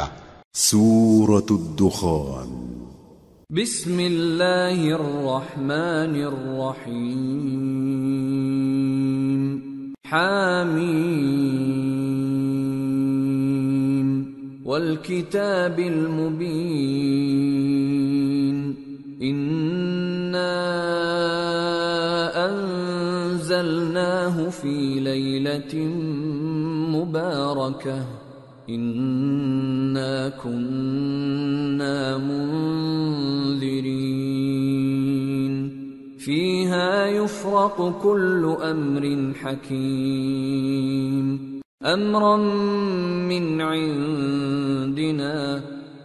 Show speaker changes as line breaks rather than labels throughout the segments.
جائے گا۔
سورة الدخان۔
بسم اللہ الرحمن الرحیم۔ حامیم والکتاب المبین۔ انا انزلناه فی لیلۃ مبارکہ انا كنا منذرین فیہا یفرق کل امر حکیم امرا من عندنا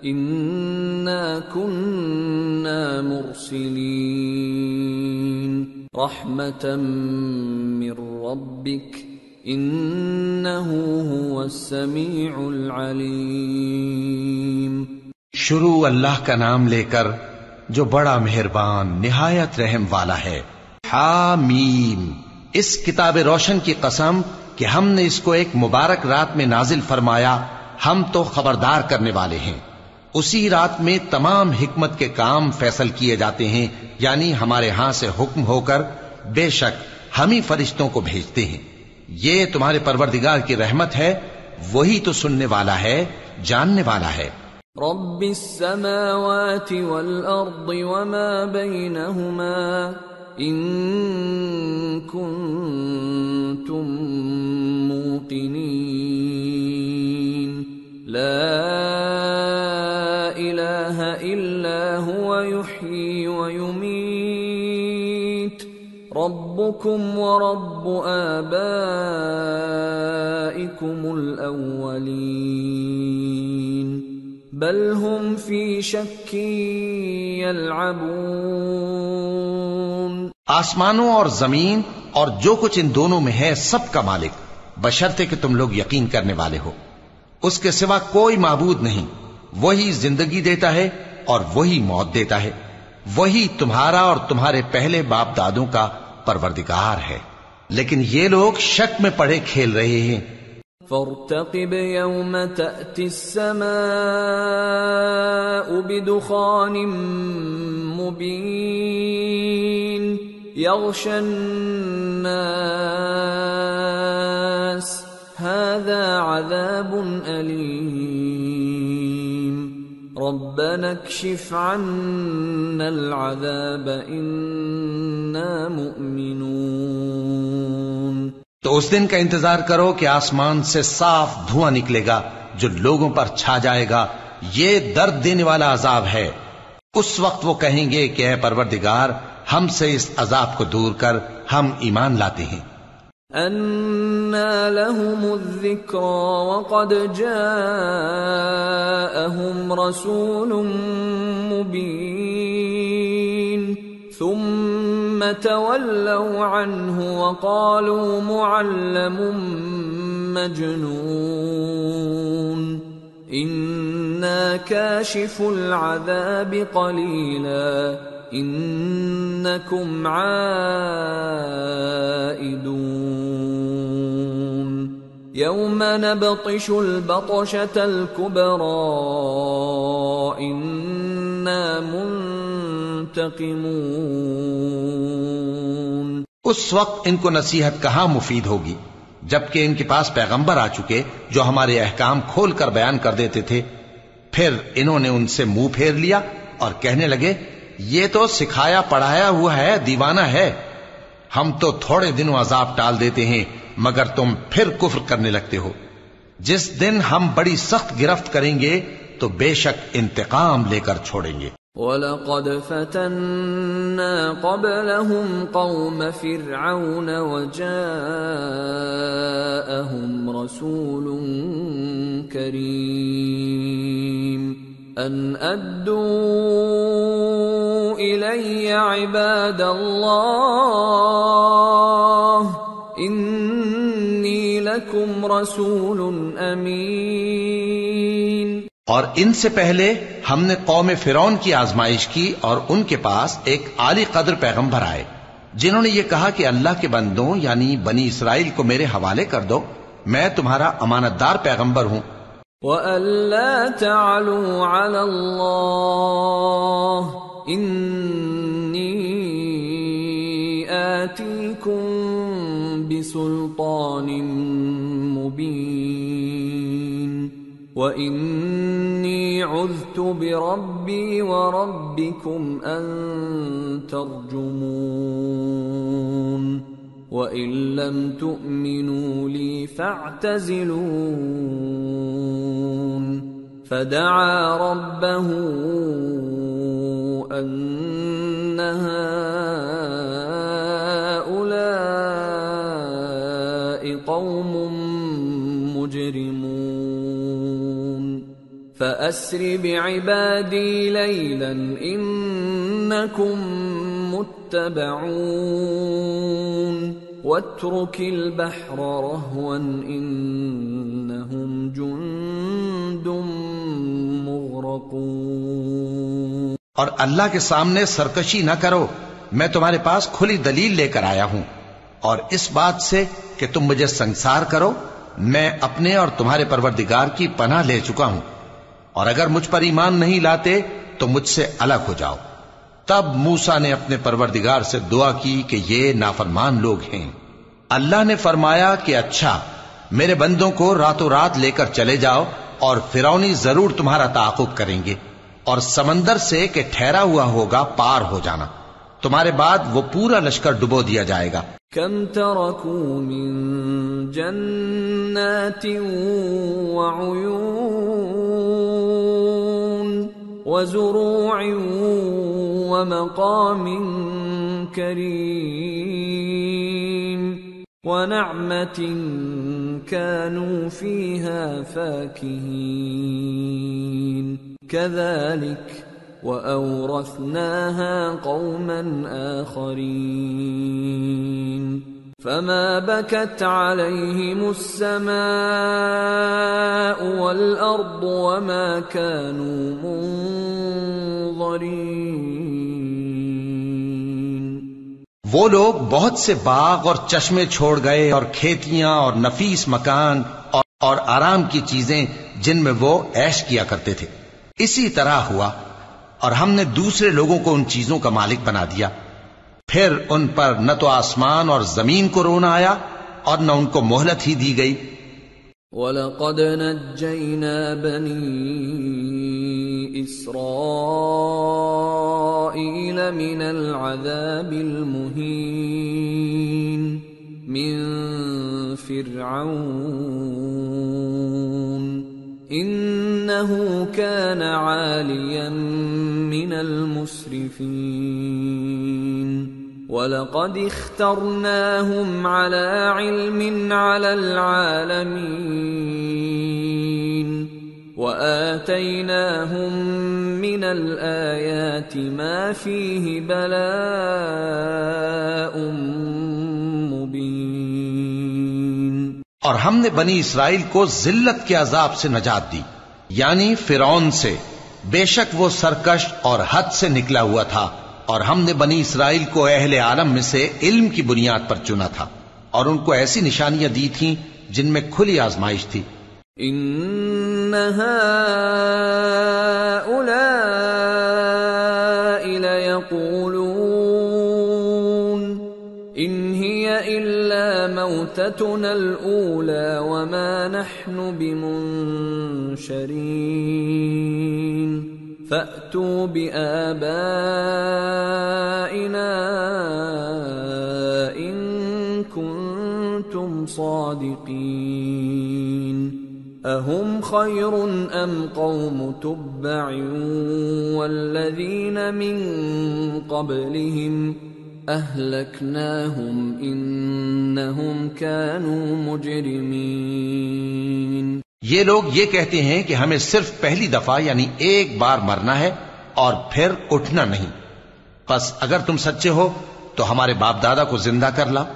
انا كنا مرسلین رحمتا من ربک انہ هو السمیع العلیم۔
شروع اللہ کا نام لے کر جو بڑا مہربان نہایت رحم والا ہے۔ حامیم، اس کتاب روشن کی قسم کہ ہم نے اس کو ایک مبارک رات میں نازل فرمایا، ہم تو خبردار کرنے والے ہیں۔ اسی رات میں تمام حکمت کے کام فیصل کیے جاتے ہیں، یعنی ہمارے ہاں سے حکم ہو کر بے شک ہم ہی فرشتوں کو بھیجتے ہیں۔ یہ تمہارے پروردگار کی رحمت ہے، وہی تو سننے والا ہے، جاننے والا ہے۔
رب السماوات والارض وما بينهما ان كنتم موقنين لا اله الا هو يحيي ويميت ربكم ورب آبائكم الأولين بل هم في شك يلعبون۔
آسمانوں اور زمین اور جو کچھ ان دونوں میں ہے سب کا مالک، بشرطے کہ تم لوگ یقین کرنے والے ہو۔ اس کے سوا کوئی معبود نہیں، وہی زندگی دیتا ہے اور وہی موت دیتا ہے، وہی تمہارا اور تمہارے پہلے باپ دادوں کا پروردگار ہے، لیکن یہ لوگ شک میں پڑے کھیل رہے ہیں۔
فارتقب یوم تأتی السماء بدخان مبین یغشی الناس هذا عذاب علیم ربنا اکشف عنا العذاب انا مؤمنون۔
تو اس دن کا انتظار کرو کہ آسمان سے صاف دھواں نکلے گا جو لوگوں پر چھا جائے گا، یہ درد دینے والا عذاب ہے۔ اس وقت وہ کہیں گے کہ اے پروردگار ہم سے اس عذاب کو دور کر، ہم ایمان لاتے ہیں۔
أَنَّى لَهُمُ الذِّكْرَى وَقَدْ جَاءَهُمْ رَسُولٌ مُبِينٌ ثُمَّ تَوَلَّوْا عَنْهُ وَقَالُوا مُعَلَّمٌ مَجْنُونٌ إِنَّا كَاشِفُو الْعَذَابِ قَلِيلًا انکم عائدون یوم نبطش البطشة الكبرى انا منتقمون۔
اس وقت ان کو نصیحت کہاں مفید ہوگی جبکہ ان کے پاس پیغمبر آ چکے جو ہمارے احکام کھول کر بیان کر دیتے تھے۔ پھر انہوں نے ان سے منہ پھیر لیا اور کہنے لگے یہ تو سکھایا پڑھایا ہوا ہے، دیوانہ ہے، ہم تو تھوڑے دنوں عذاب ٹال دیتے ہیں مگر تم پھر کفر کرنے لگتے ہو۔ جس دن ہم بڑی سخت گرفت کریں گے تو بے شک انتقام لے کر چھوڑیں گے۔
وَلَقَدْ فَتَنَّا قَبْلَهُمْ قَوْمَ فِرْعَوْنَ وَجَاءَهُمْ رَسُولٌ كَرِيمٌ أَنْ أَدُّوا إِلَيَّ عِبَادَ اللَّهِ إِنِّي لَكُمْ رَسُولٌ أَمِينٌ۔
اور ان سے پہلے ہم نے قوم فرعون کی آزمائش کی اور ان کے پاس ایک عالی قدر پیغمبر آئے جنہوں نے یہ کہا کہ اللہ کے بندوں یعنی بنی اسرائیل کو میرے حوالے کر دو، میں تمہارا امانت دار پیغمبر ہوں۔
وَأَلَّا تَعْلُوا عَلَى اللَّهِ إِنِّي آتِيكُمْ بِسُلْطَانٍ مُبِينٍ وَإِنِّي عُذْتُ بِرَبِّي وَرَبِّكُمْ أَن تَرْجُمُونِ وَإِن لَّمْ تُؤْمِنُوا لِي فَاعْتَزِلُونِ فَدَعَا رَبَّهُ أَنَّ هَٰؤُلَاءِ قَوْمٌ مُجْرِمُونَ فَأَسْرِ بِعِبَادِي لَيْلًا إِنَّكُمْ مُتَّبَعُونَ وَاتْرُكِ الْبَحْرَ رَهْوًا إِنَّهُمْ جُندٌ مُغْرَقُونَ۔
اور اللہ کے سامنے سرکشی نہ کرو، میں تمہارے پاس کھلی دلیل لے کر آیا ہوں، اور اس بات سے کہ تم مجھے سنگسار کرو میں اپنے اور تمہارے پروردگار کی پناہ لے چکا ہوں، اور اگر مجھ پر ایمان نہیں لاتے تو مجھ سے الگ ہو جاؤ۔ تب موسیٰ نے اپنے پروردگار سے دعا کی کہ یہ نافرمان لوگ ہیں۔ اللہ نے فرمایا کہ اچھا، میرے بندوں کو راتوں رات لے کر چلے جاؤ، اور فرعونی ضرور تمہارا تعاقب کریں گے، اور سمندر سے کہ ٹھہرا ہوا ہوگا پار ہو جانا، تمہارے بعد وہ پورا لشکر ڈبو دیا جائے گا۔
کم ترکوا من جنات وعیون وزروع ومقام کریم ونعمة كانوا فيها فاكهين كذلك وأورثناها قوما آخرين فما بكت عليهم السماء والأرض وما كانوا منظرين۔
وہ لوگ بہت سے باغ اور چشمے چھوڑ گئے، اور کھیتیاں اور نفیس مکان اور آرام کی چیزیں جن میں وہ عیش کیا کرتے تھے۔ اسی طرح ہوا، اور ہم نے دوسرے لوگوں کو ان چیزوں کا مالک بنا دیا، پھر ان پر نہ تو آسمان اور زمین کو رونا آیا اور نہ ان کو مہلت ہی دی گئی۔
وَلَقَدْ نَجَّيْنَا بَنِي إِسْرَائِيلَ مِنَ الْعَذَابِ الْمُهِينِ مِنْ فِرْعَوْنَ إِنَّهُ كَانَ عَالِيًا مِنَ الْمُسْرِفِينَ وَلَقَدِ اخْتَرْنَاهُمْ عَلَى عِلْمٍ عَلَى الْعَالَمِينَ وَآتَيْنَاهُمْ مِنَ الْآيَاتِ مَا فِيهِ بَلَاءٌ مُبِينٌ۔
اور ہم نے بنی اسرائیل کو ذلت کے عذاب سے نجات دی، یعنی فرعون سے، بے شک وہ سرکش اور حد سے نکلا ہوا تھا، اور ہم نے بنی اسرائیل کو اہل عالم میں سے علم کی بنیاد پر چنا تھا، اور ان کو ایسی نشانیاں دی تھیں جن میں کھلی آزمائش تھی۔
ان هؤلاء ليقولون ان هي الا موتتنا الاولى وما نحن بمنشرين فأتوا بآبائنا إن كنتم صادقين أهم خير أم قوم تبع والذين من قبلهم أهلكناهم إنهم كانوا مجرمين۔
یہ لوگ یہ کہتے ہیں کہ ہمیں صرف پہلی دفعہ یعنی ایک بار مرنا ہے اور پھر اٹھنا نہیں، پس اگر تم سچے ہو تو ہمارے باپ دادا کو زندہ کر لاؤ۔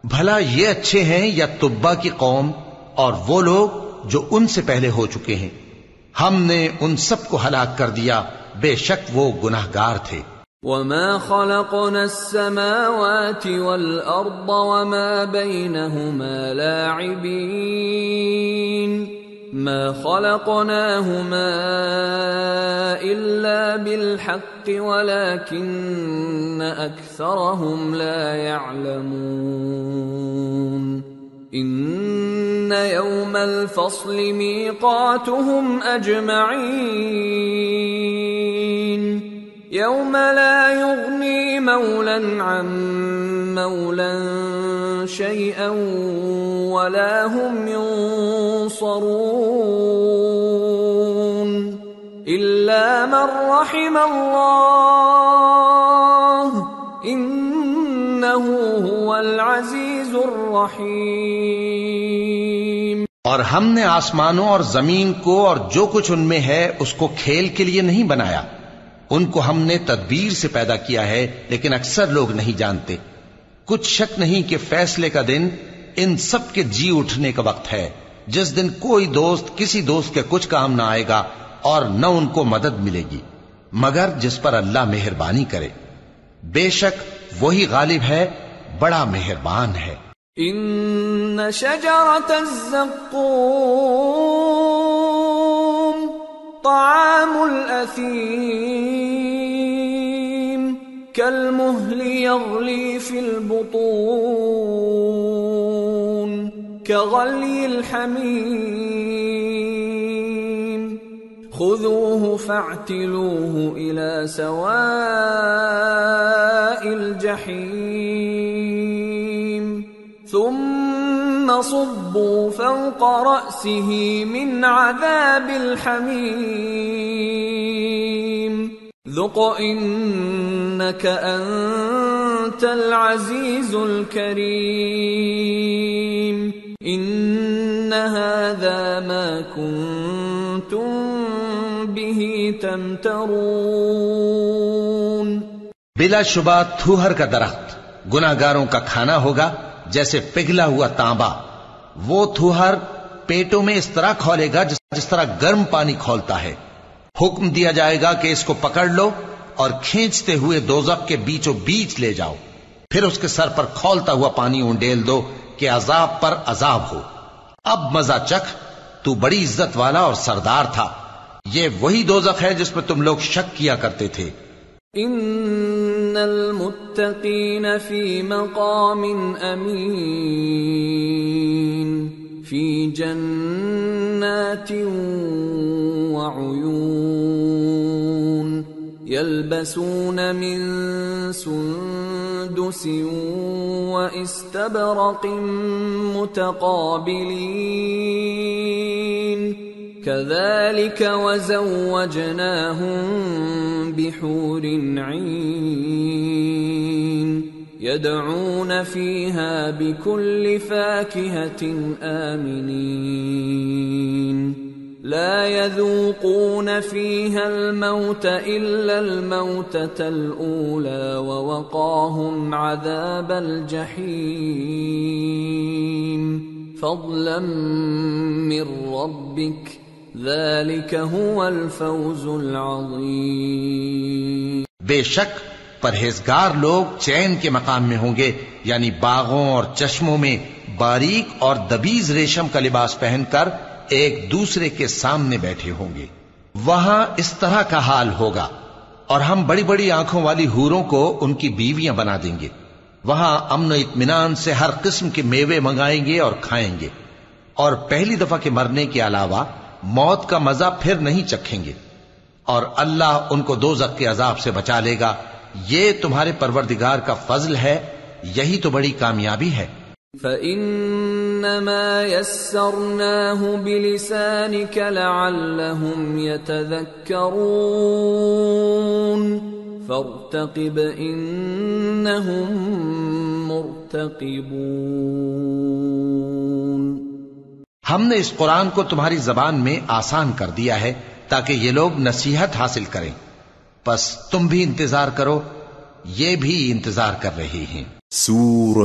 بھلا یہ اچھے ہیں یا تبا کی قوم اور وہ لوگ جو ان سے پہلے ہو چکے ہیں؟ ہم نے ان سب کو ہلاک کر دیا، بے شک وہ گناہگار تھے۔
وَمَا خَلَقْنَا السَّمَاوَاتِ وَالْأَرْضَ وَمَا بَيْنَهُمَا لَاعِبِينَ ما خلقناهما إلا بالحق ولكن أكثرهم لا يعلمون إن يوم الفصل ميقاتهم أجمعين يوم لا يغني مولا عن مولا شيئا ولا هم ينصرون إلا من رحم الله إنه هو العزيز الرحيم.
اور ہم نے آسمانوں اور زمین کو اور جو کچھ ان میں ہے اس کو کھیل کے لیے نہیں بنایا. ان کو ہم نے تدبیر سے پیدا کیا ہے لیکن اکثر لوگ نہیں جانتے. کچھ شک نہیں کہ فیصلے کا دن ان سب کے جی اٹھنے کا وقت ہے جس دن کوئی دوست کسی دوست کے کچھ کام نہ آئے گا اور نہ ان کو مدد ملے گی مگر جس پر اللہ مہربانی کرے. بے شک وہی غالب ہے بڑا مہربان ہے.
ان شجرۃ الزقوم طعام الاثیم كالمهل يغلي في البطون كغلي الحميم خذوه فاعتلوه إلى سواء الجحيم ثم صبوا فوق رأسه من عذاب الحميم ذق إنك أنت العزيز الكريم إن هذا ما كنتم به تمترون.
بلا شبہ تھوہر کا درخت گناہگاروں کا کھانا ہوگا جیسے پگھلا ہوا تانبا. وہ تھوہر پیٹوں میں اس طرح کھولے گا جس طرح گرم پانی کھولتا ہے. حکم دیا جائے گا کہ اس کو پکڑ لو اور کھینچتے ہوئے دوزخ کے بیچوں بیچ لے جاؤ. پھر اس کے سر پر کھولتا ہوا پانی اونڈیل دو کہ عذاب پر عذاب ہو. اب مزہ چکھ، تو بڑی عزت والا اور سردار تھا. یہ وہی دوزخ ہے جس میں تم لوگ شک کیا کرتے تھے.
ان المتقین فی مقام امین فی جنات وعیون یلبسون من سندس واستبرق متقابلین كذلك وزوجناهم بحور عين يدعون فيها بكل فاكهة آمنين لا يذوقون فيها الموت إلا الموتة الأولى ووقاهم عذاب الجحيم فضلا من ربك ذلك هو الفوز العظیم.
بے شک پرہیزگار لوگ چین کے مقام میں ہوں گے، یعنی باغوں اور چشموں میں باریک اور دبیز ریشم کا لباس پہن کر ایک دوسرے کے سامنے بیٹھے ہوں گے. وہاں اس طرح کا حال ہوگا. اور ہم بڑی بڑی آنکھوں والی حوروں کو ان کی بیویاں بنا دیں گے. وہاں امن و اطمینان سے ہر قسم کے میوے منگائیں گے اور کھائیں گے. اور پہلی دفعہ کے مرنے کے علاوہ موت کا مزہ پھر نہیں چکھیں گے. اور اللہ ان کو دوزخ کے عذاب سے بچا لے گا. یہ تمہارے پروردگار کا فضل ہے، یہی تو بڑی کامیابی ہے.
فَإِنَّمَا يَسَّرْنَاهُ بِلِسَانِكَ لَعَلَّهُمْ يَتَذَكَّرُونَ فَارْتَقِبْ إِنَّهُمْ مُرْتَقِبُونَ.
ہم نے اس قرآن کو تمہاری زبان میں آسان کر دیا ہے تاکہ یہ لوگ نصیحت حاصل کریں. پس تم بھی انتظار کرو، یہ بھی انتظار کر رہے ہیں.
سورة